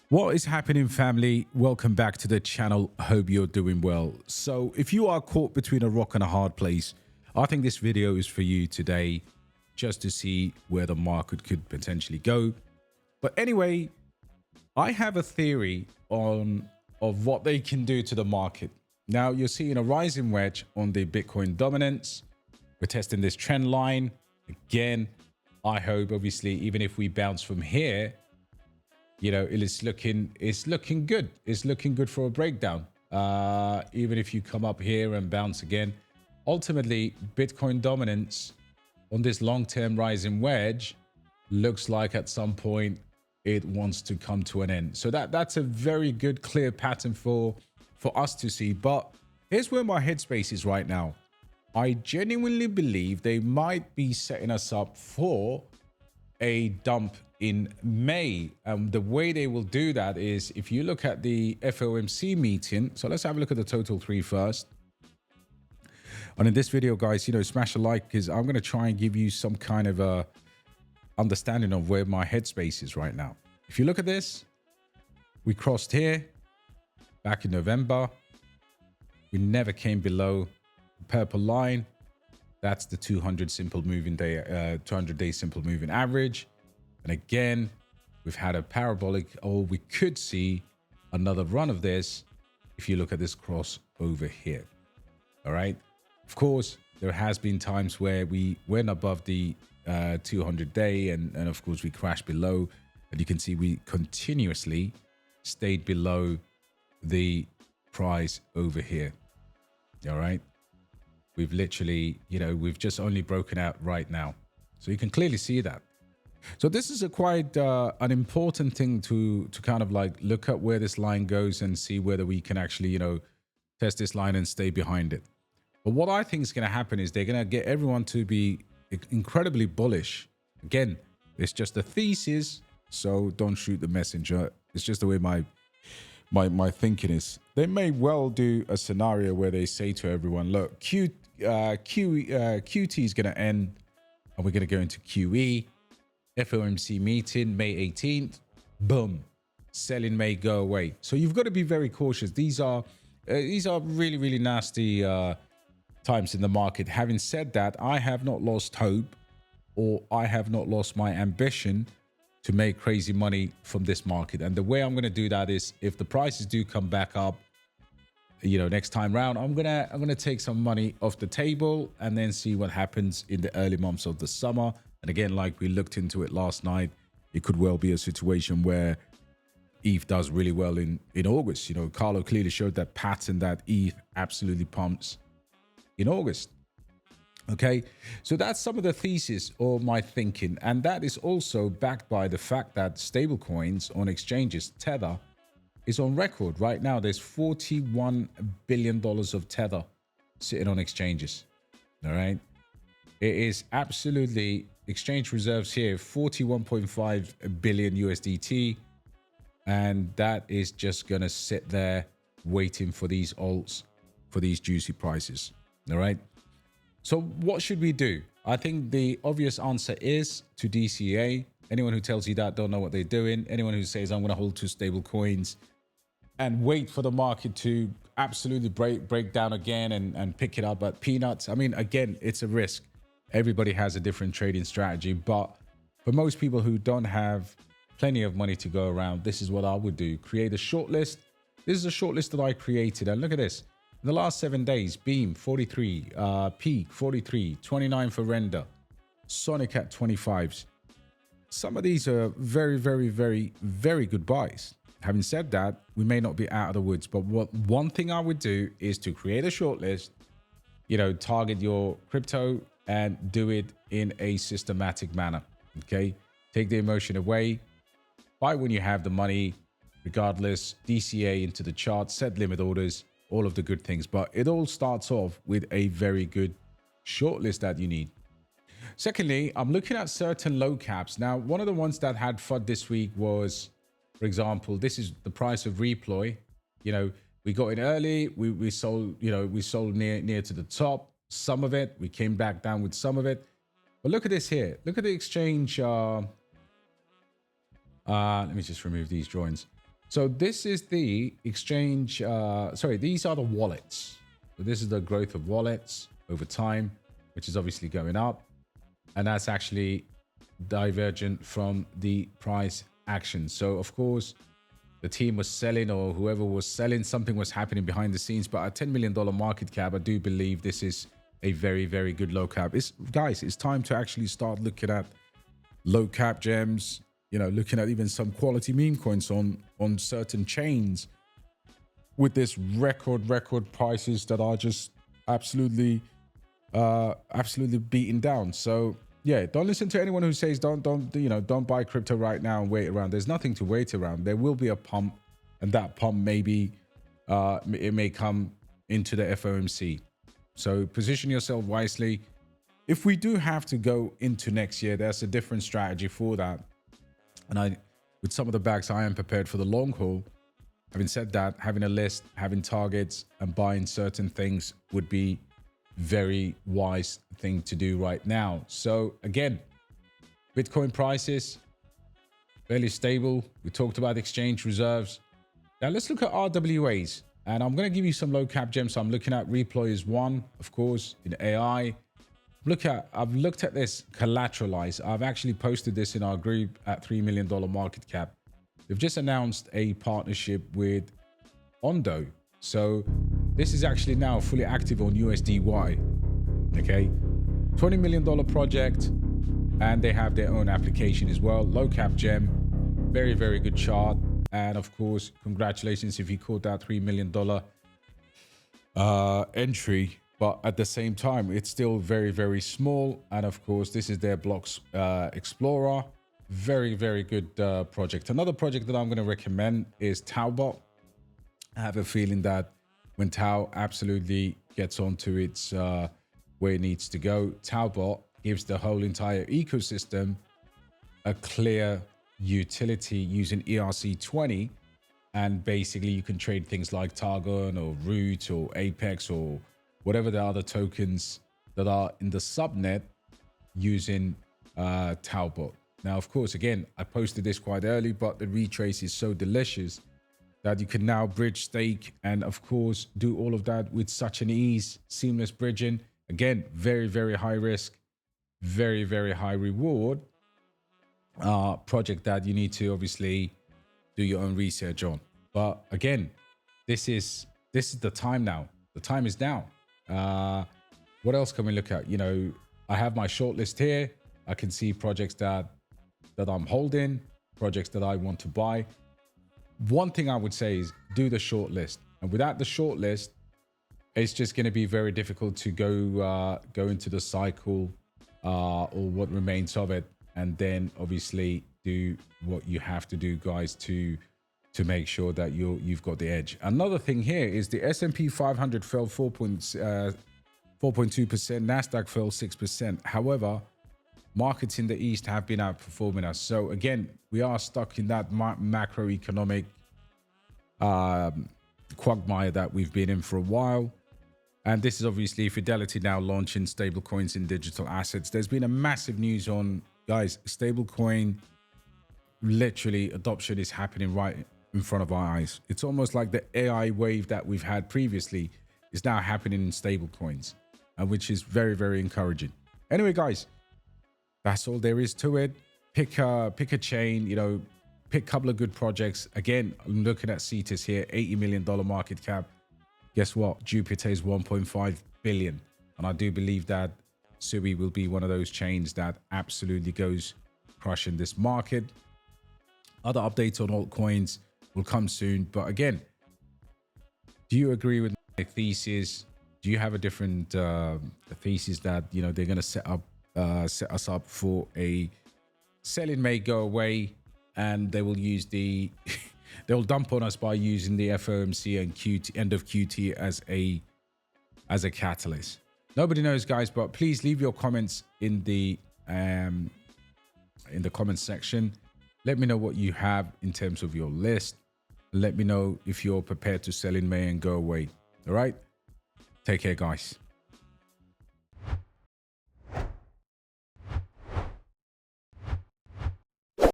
What is happening, family? Welcome back to the channel. Hope you're doing well. So if you are caught between a rock and a hard place, I think this video is for you today, just to see where the market could potentially go. But anyway, I have a theory of what they can do to the market. Now you're seeing a rising wedge on the Bitcoin dominance. We're testing this trend line again. I hope, obviously, even if we bounce from here, you know, it's looking good. It's looking good for a breakdown. Even if you come up here and bounce again, ultimately, Bitcoin dominance on this long-term rising wedge looks like at some point it wants to come to an end. So that's a very good, clear pattern for us to see. But here's where my headspace is right now. I genuinely believe they might be setting us up for a dump in May. The way they will do that is if you look at the FOMC meeting. So let's have a look at the total 3 first. And in this video, guys, you know, smash a like, because I'm going to try and give you some kind of a understanding of where my headspace is right now. If you look at this, we crossed here back in November. We never came below the purple line. That's the 200 simple moving day, 200-day simple moving average. And again, we've had a parabolic, or we could see another run of this if you look at this cross over here. All right. Of course, there has been times where we went above the 200-day and of course we crashed below. And you can see we continuously stayed below the price over here. All right. We've literally, you know, we've just only broken out right now. So you can clearly see that. So this is a quite an important thing to kind of like look at where this line goes and see whether we can actually, you know, test this line and stay behind it. But what I think is going to happen is they're going to get everyone to be incredibly bullish. Again, it's just a thesis, so don't shoot the messenger. It's just the way my thinking is. They may well do a scenario where they say to everyone, look, QT is going to end and we're going to go into QE. FOMC meeting May 18th, boom, selling may go away. So you've got to be very cautious. These are really, really nasty times in the market. Having said that, I have not lost hope, or I have not lost my ambition to make crazy money from this market. And the way I'm going to do that is, if the prices do come back up, you know, next time round, I'm gonna take some money off the table and then see what happens in the early months of the summer. And again, like we looked into it last night, it could well be a situation where ETH does really well in August. You know, Carlo clearly showed that pattern that ETH absolutely pumps in August. Okay, so that's some of the thesis or my thinking. And that is also backed by the fact that stablecoins on exchanges, Tether, is on record right now. There's $41 billion of Tether sitting on exchanges. All right. It is absolutely, exchange reserves here, 41.5 billion USDT. And that is just going to sit there waiting for these alts, for these juicy prices. All right. So what should we do? I think the obvious answer is to DCA. Anyone who tells you that don't know what they're doing. Anyone who says I'm going to hold 2 stable coins and wait for the market to absolutely break down again and pick it up at peanuts. I mean, again, it's a risk. Everybody has a different trading strategy. But for most people who don't have plenty of money to go around, this is what I would do. Create a short list. This is a short list that I created. And look at this. In the last 7 days, Beam 43, Peak 43, 29 for Render, Sonic at 25s. Some of these are very, very, very, very good buys. Having said that, we may not be out of the woods, but one thing I would do is to create a short list, you know, target your crypto and do it in a systematic manner. Okay. Take the emotion away. Buy when you have the money, regardless, DCA into the chart, set limit orders, all of the good things. But it all starts off with a very good short list that you need. Secondly, I'm looking at certain low caps. Now, one of the ones that had FUD this week was, for example, this is the price of Reploy. You know, we got in early, we sold, you know, we sold near to the top, some of it, we came back down with some of it. But look at this here. Look at the exchange. Let me just remove these joins. So this is the exchange. Sorry, these are the wallets. So this is the growth of wallets over time, which is obviously going up. And that's actually divergent from the price action. So of course, the team was selling, or whoever was selling, something was happening behind the scenes. But at $10 million market cap, I do believe this is a very, very good low cap. Guys, it's time to actually start looking at low cap gems, you know, looking at even some quality meme coins on certain chains with this record prices that are just absolutely beaten down. So yeah, don't listen to anyone who says don't buy crypto right now and wait around. There's nothing to wait around. There will be a pump, and that pump maybe it may come into the FOMC. So position yourself wisely. If we do have to go into next year, there's a different strategy for that. And with some of the backs, I am prepared for the long haul. Having said that, having a list, having targets, and buying certain things would be very wise thing to do right now. So again, Bitcoin prices fairly stable. We talked about exchange reserves. Now let's look at RWAs, and I'm going to give you some low cap gems. So I'm looking at Replay as one, of course, in AI. I've looked at this collateralized. I've actually posted this in our group at $3 million market cap. They've just announced a partnership with Ondo. So this is actually now fully active on USDY. Okay, $20 million project, and they have their own application as well. Low cap gem, very, very good chart. And of course, congratulations if you caught that $3 million entry. But at the same time, it's still very, very small. And of course, this is their blocks explorer. Very, very good project. Another project that I'm going to recommend is Taobot. I have a feeling that when Tao absolutely gets onto its where it needs to go, Taobot gives the whole entire ecosystem a clear utility using ERC20. And basically, you can trade things like Targon or Root or Apex or whatever the other tokens that are in the subnet using Taobot. Now, of course, again, I posted this quite early, but the retrace is so delicious that you can now bridge, stake, and of course, do all of that with such an ease, seamless bridging. Again, very, very high risk, very, very high reward project that you need to obviously do your own research on. But again, this is the time now. The time is now. What else can we look at? You know, I have my shortlist here. I can see projects that I'm holding, projects that I want to buy. One thing I would say is do the shortlist. And without the shortlist, it's just going to be very difficult to go into the cycle or what remains of it, and then obviously do what you have to do, guys, to make sure that you've got the edge. Another thing here is the S&P 500 fell 4.2%, Nasdaq fell 6%. However, markets in the East have been outperforming us. So again, we are stuck in that macroeconomic quagmire that we've been in for a while. And this is obviously Fidelity now launching stablecoins in digital assets. There's been a massive news on, guys, stablecoin, literally adoption is happening right in front of our eyes. It's almost like the AI wave that we've had previously is now happening in stablecoins, which is very, very encouraging. Anyway, guys, that's all there is to it. Pick a chain, you know, pick a couple of good projects. Again, I'm looking at thesis here, $80 million market cap. Guess what? Jupiter is 1.5 billion. And I do believe that Sui will be one of those chains that absolutely goes crushing this market. Other updates on altcoins will come soon. But again, do you agree with my thesis? Do you have a different thesis that, you know, they're going to set us up for a selling may go away, and they will use the they'll dump on us by using the FOMC and end of QT as a catalyst? Nobody knows, guys, but please leave your comments in the comments section. Let me know what you have in terms of your list. Let me know if you're prepared to sell in May and go away. All right, take care, guys.